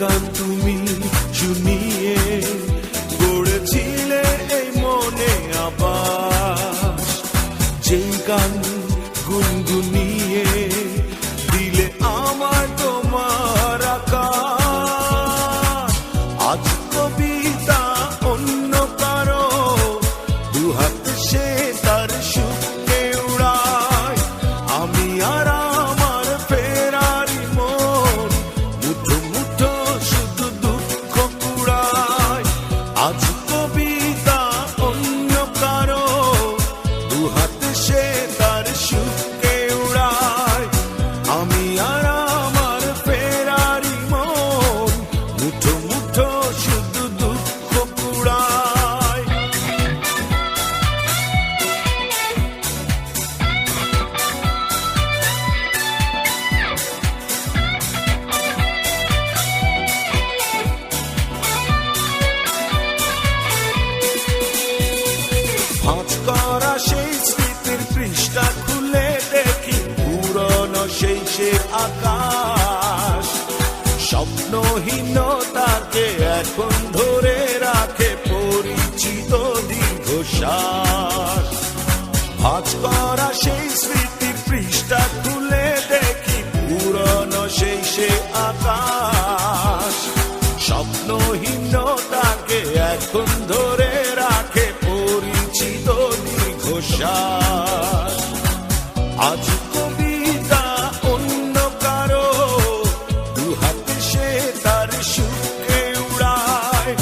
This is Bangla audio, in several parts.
গান তুমি শুনিয়ে গড়েছিলে এই মনে আবাস, যে গান গুনগুনিয়ে দিলে আমার তোমার আকাশ। আজ কবিতা অন্য কারো দুহাত সে তার সুখে উড়ায়, আমি আর আমার ফেরারি মন মুঠো মুঠো শুধু দুঃখ কুড়ায়। আজ কবিতা অন্য কারো দুহাত সে তার সুখে উড়ায়, আমি আর আমার ফেরারি মন মুঠো মুঠো শুধু দুঃখ কুড়ায়। ভাঁজ করা সেই স্মৃতির পৃষ্ঠা খুলে দেখি পুরনো সেই সে আকাশ, স্বপ্নহীনতাকে এখন ধরে রাখে পরিচিত দীর্ঘশ্বাস। ভাঁজ করা সেই স্মৃতির পৃষ্ঠা খুলে দেখি পুরনো সেই সে আকাশ, স্বপ্নহীনতাকে এখন ধরে রাখে পরিচিত দীর্ঘশ্বাস। আজ কবিতা অন্য কারো দুহাত সে তার সুখে উড়ায়,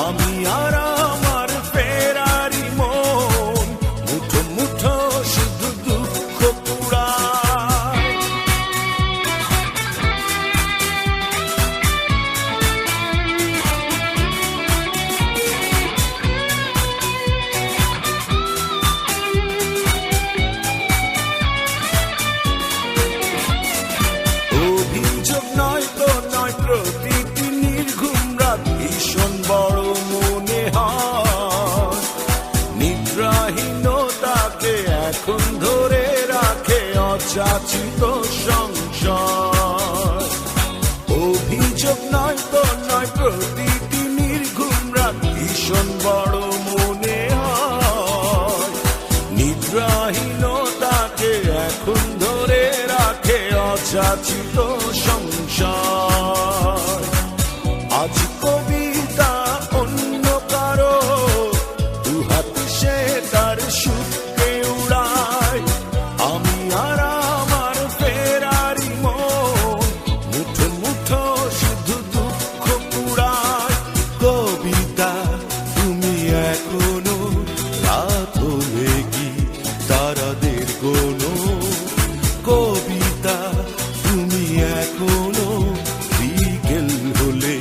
আমি আর আমার ফেরারি মন মুঠো মুঠো শুধু দুঃখ কুড়ায়। অভিযোগ নয় তো নয়, প্রতিটি নির্ঘুম রাত ভীষণ বড় মনে হয়, নিদ্রাহীনতাকে এখন ধরে রাখে অযাচিত সংশয়। অভিযোগ নয় তো নয়, প্রতিটি নির্ঘুম রাত ভীষণ বড় মনে হয়, নিদ্রাহীনতাকে এখন ধরে রাখে অযাচিত সংশয়। আজ কবিতা অন্য কারো দুহাত সে তার সুখে উড়ায়, আমি আর আমার ফেরারি মন মুঠো মুঠো শুধু দুঃখ কুড়ায়। কবিতা তুমি এখনো রাত হলে কি তারাদের কোনো, কবিতা তুমি এখনো বিকেল হলে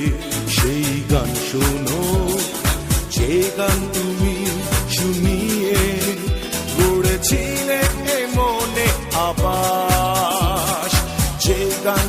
সেই গান শোনো, যে গান তুমি শুনিয়ে গড়েছিলে এ মনে আবাস, যে গান